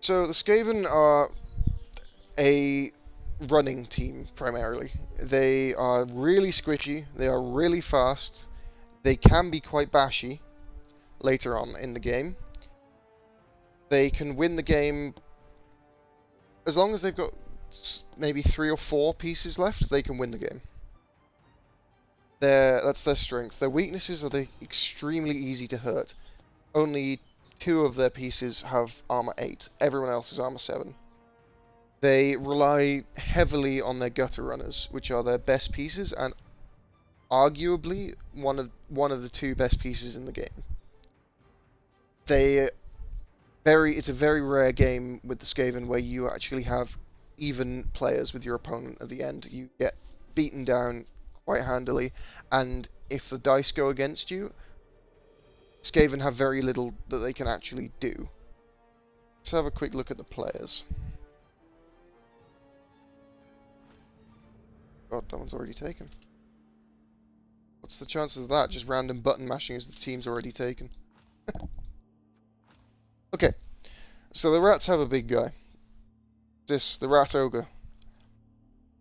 So the Skaven are a running team primarily. They are really squishy, they are really fast, they can be quite bashy later on in the game. They can win the game as long as they've got maybe 3 or 4 pieces left, they can win the game. That's their strengths. Their weaknesses are they're extremely easy to hurt. Only 2 of their pieces have armor 8. Everyone else is armor 7. They rely heavily on their gutter runners, which are their best pieces and arguably one of the 2 best pieces in the game. It's a very rare game with the Skaven where you actually have even players with your opponent at the end. You get beaten down quite handily, and if the dice go against you, Skaven have very little that they can actually do. Let's have a quick look at the players. God, that one's already taken. What's the chances of that? Just random button mashing as the team's already taken. Okay, so the rats have a big guy. The rat ogre.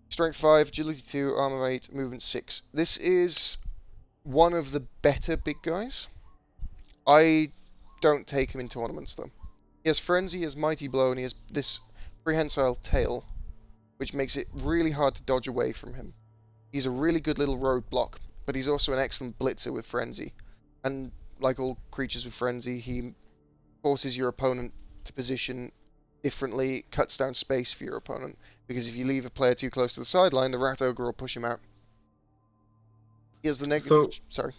Strength 5, agility 2, armor 8, movement 6. This is one of the better big guys. I don't take him in tournaments though. He has frenzy, he has mighty blow, and he has this prehensile tail, which makes it really hard to dodge away from him. He's a really good little roadblock, but he's also an excellent blitzer with frenzy. And like all creatures with frenzy, he forces your opponent to position differently, cuts down space for your opponent, because if you leave a player too close to the sideline, the rat ogre will push him out. He has the negative... Sorry.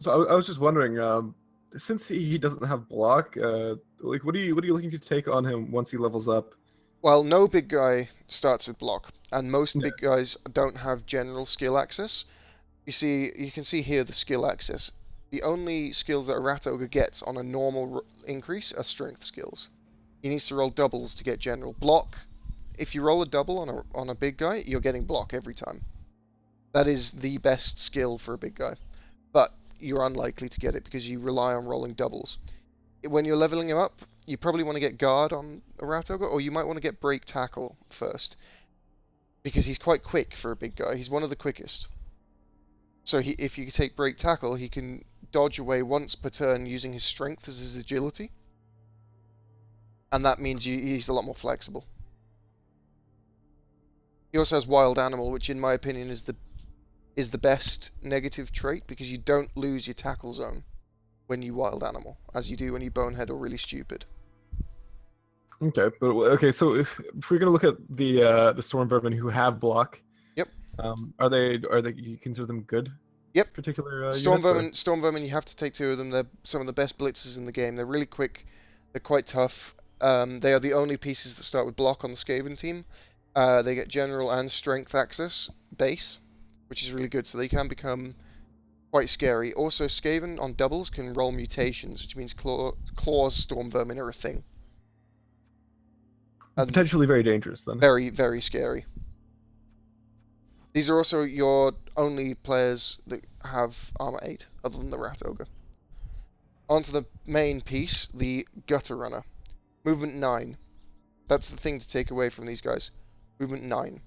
So I was just wondering, since he doesn't have block, like what are you looking to take on him once he levels up? Well, no big guy starts with block, and most big guys don't have general skill access. You can see here the skill access. The only skills that a rat ogre gets on a normal increase are strength skills. He needs to roll doubles to get general block. If you roll a double on a big guy, you're getting block every time. That is the best skill for a big guy, but you're unlikely to get it because you rely on rolling doubles. When you're leveling him up, you probably want to get guard on a rat ogre, or you might want to get break tackle first, because he's quite quick for a big guy. He's one of the quickest. So if you take break tackle, he can dodge away once per turn using his strength as his agility, and that means he's a lot more flexible. He also has wild animal, which in my opinion is the best negative trait, because you don't lose your tackle zone when you wild animal, as you do when you bonehead or really stupid. Okay, but okay, so if we're gonna look at the storm vermin who have block, yep, are they you consider them good? Yep. Particular storm vermin. You have to take 2 of them. They're some of the best blitzers in the game. They're really quick. They're quite tough. They are the only pieces that start with block on the Skaven team. They get general and strength access base, which is really good. So they can become quite scary. Also, Skaven on doubles can roll mutations, which means claws storm vermin are a thing. And potentially very dangerous then. Very, very scary. These are also your only players that have armor 8, other than the rat ogre. Onto the main piece, the gutter runner. Movement 9. That's the thing to take away from these guys. Movement 9.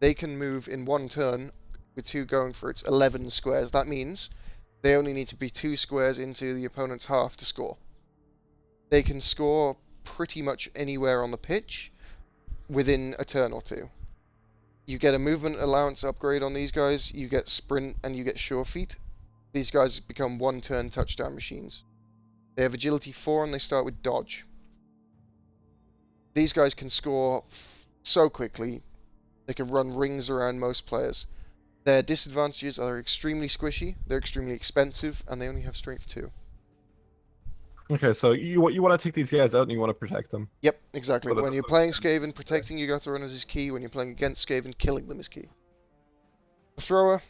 They can move in 1 turn, with 2 going for its 11 squares. That means they only need to be 2 squares into the opponent's half to score. They can score pretty much anywhere on the pitch within a turn or 2. You get a movement allowance upgrade on these guys, you get sprint, and you get sure feet. These guys become 1-turn touchdown machines. They have agility 4 and they start with dodge. These guys can score so quickly, they can run rings around most players. Their disadvantages are extremely squishy, they're extremely expensive, and they only have strength 2. Okay, so you want to take these guys out and you want to protect them. Yep, exactly. When you're playing Skaven, protecting your gutter runners is key. When you're playing against Skaven, killing them is key. The thrower,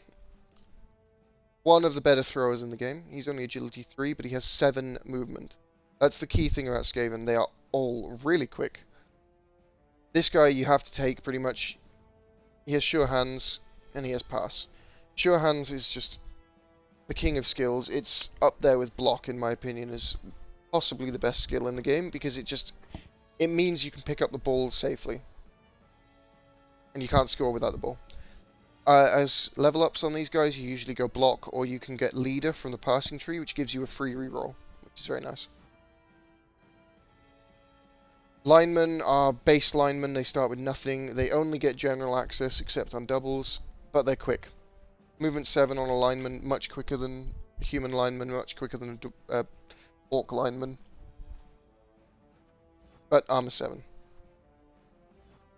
one of the better throwers in the game. He's only agility 3, but he has 7 movement. That's the key thing about Skaven. They are all really quick. This guy you have to take pretty much. He has sure hands and he has pass. Sure hands is just the king of skills. It's up there with block in my opinion as possibly the best skill in the game, because it it means you can pick up the ball safely. And you can't score without the ball. As level ups on these guys, you usually go block, or you can get leader from the passing tree, which gives you a free reroll, which is very nice. Linemen are base linemen, they start with nothing. They only get general access except on doubles, but they're quick. Movement 7 on a lineman, much quicker than a human lineman, much quicker than a orc lineman. But armor 7.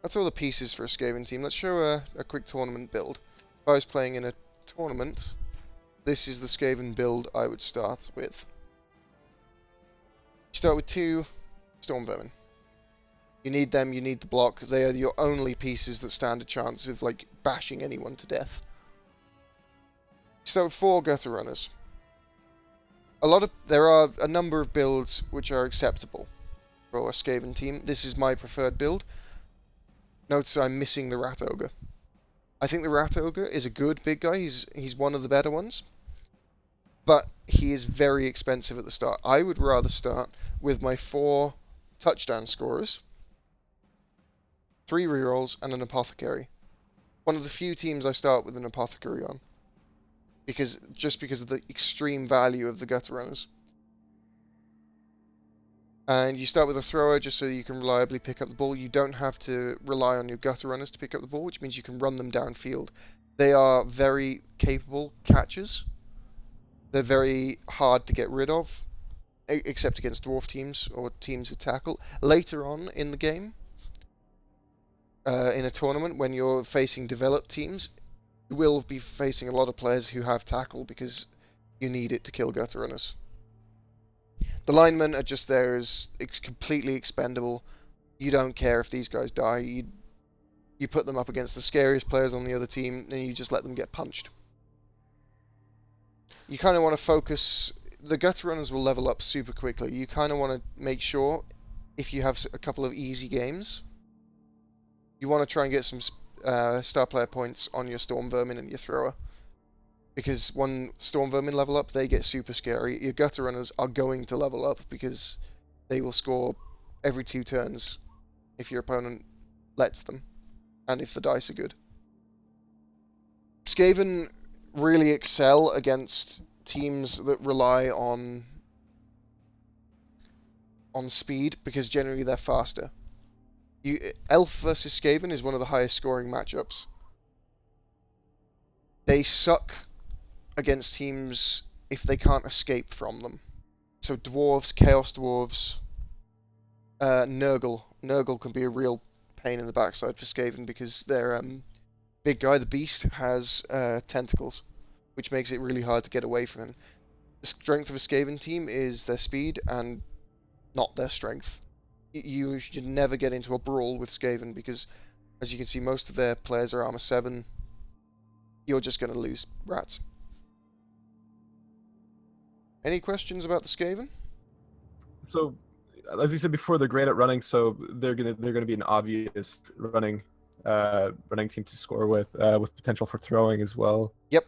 That's all the pieces for a Skaven team. Let's show a quick tournament build. If I was playing in a tournament, this is the Skaven build I would start with. You start with 2 Storm Vermin. You need them, you need the block. They are your only pieces that stand a chance of, like, bashing anyone to death. You start with 4 Gutter Runners. There are a number of builds which are acceptable for a Skaven team. This is my preferred build. Notice I'm missing the Rat Ogre. I think the Rat Ogre is a good big guy. He's one of the better ones. But he is very expensive at the start. I would rather start with my 4 touchdown scorers, 3 rerolls, and an Apothecary. One of the few teams I start with an Apothecary on. Just because of the extreme value of the Gutter Runners. And you start with a thrower just so you can reliably pick up the ball. You don't have to rely on your Gutter Runners to pick up the ball, which means you can run them downfield. They are very capable catchers. They're very hard to get rid of, except against dwarf teams or teams with tackle. Later on in the game, in a tournament, when you're facing developed teams, you will be facing a lot of players who have tackle because you need it to kill Gutter Runners. The linemen are just there as it's completely expendable. You don't care if these guys die. You put them up against the scariest players on the other team, and you just let them get punched. You kind of want to focus. The Gutter Runners will level up super quickly. You kind of want to make sure, if you have a couple of easy games, you want to try and get some star player points on your Storm Vermin and your Thrower. Because when Storm Vermin level up, they get super scary. Your Gutter Runners are going to level up because they will score every 2 turns if your opponent lets them, and if the dice are good. Skaven really excel against teams that rely on speed because generally they're faster. Elf versus Skaven is one of the highest scoring matchups. They suck against teams if they can't escape from them. So dwarves, chaos dwarves, Nurgle. Nurgle can be a real pain in the backside for Skaven because their big guy, the beast, has tentacles, which makes it really hard to get away from him. The strength of a Skaven team is their speed and not their strength. You should never get into a brawl with Skaven because, as you can see, most of their players are armor 7. You're just going to lose rats. Any questions about the Skaven? So, as you said before, they're great at running, so they're gonna be an obvious running team to score with potential for throwing as well. Yep.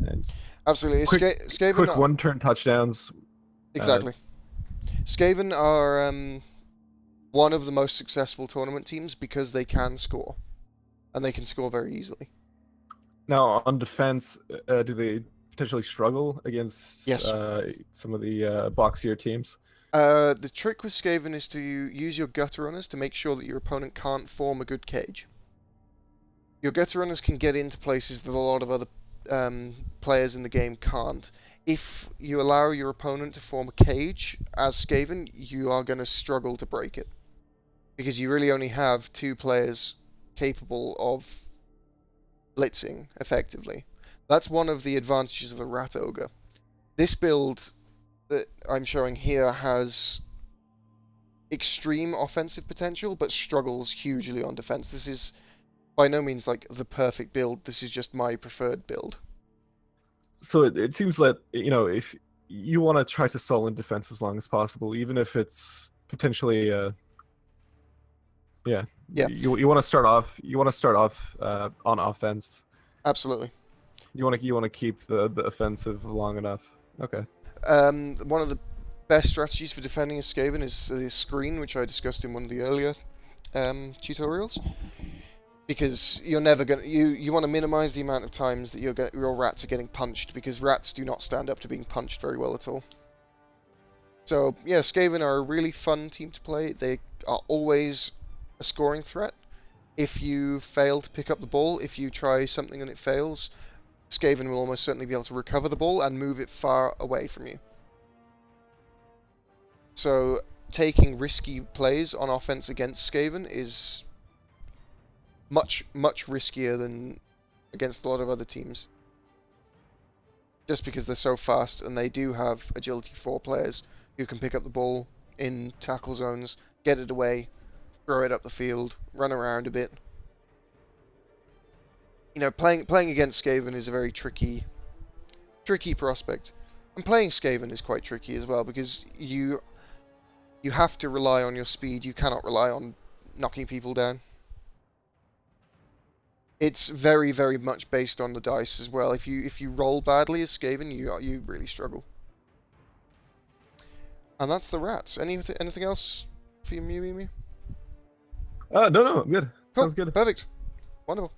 And absolutely. Skaven quick one-turn touchdowns. Exactly. Skaven are one of the most successful tournament teams because they can score, and they can score very easily. Now, on defense, do they potentially struggle against some of the boxier teams? The trick with Skaven is to use your Gutter Runners to make sure that your opponent can't form a good cage. Your Gutter Runners can get into places that a lot of other players in the game can't. If you allow your opponent to form a cage as Skaven, you are going to struggle to break it. Because you really only have 2 players capable of blitzing effectively. That's one of the advantages of the Rat Ogre. This build that I'm showing here has extreme offensive potential, but struggles hugely on defense. This is by no means like the perfect build. This is just my preferred build. So it seems that, you know, if you want to try to stall in defense as long as possible, even if it's potentially you want to start off on offense. Absolutely. You want to keep the offensive long enough. Okay. One of the best strategies for defending a Skaven is the screen, which I discussed in one of the earlier tutorials. Because you're never gonna you want to minimize the amount of times that your rats are getting punched, because rats do not stand up to being punched very well at all. So yeah, Skaven are a really fun team to play. They are always a scoring threat. If you fail to pick up the ball, if you try something and it fails, Skaven will almost certainly be able to recover the ball and move it far away from you. So taking risky plays on offense against Skaven is much riskier than against a lot of other teams. Just because they're so fast, and they do have agility 4 players who can pick up the ball in tackle zones, get it away, throw it up the field, run around a bit. You know, playing against Skaven is a very tricky prospect. And playing Skaven is quite tricky as well, because you have to rely on your speed. You cannot rely on knocking people down. It's very much based on the dice as well. If you roll badly as Skaven, you really struggle. And that's the rats. Anything else for you, Emu? No, I'm good. Cool. Sounds good. Perfect. Wonderful.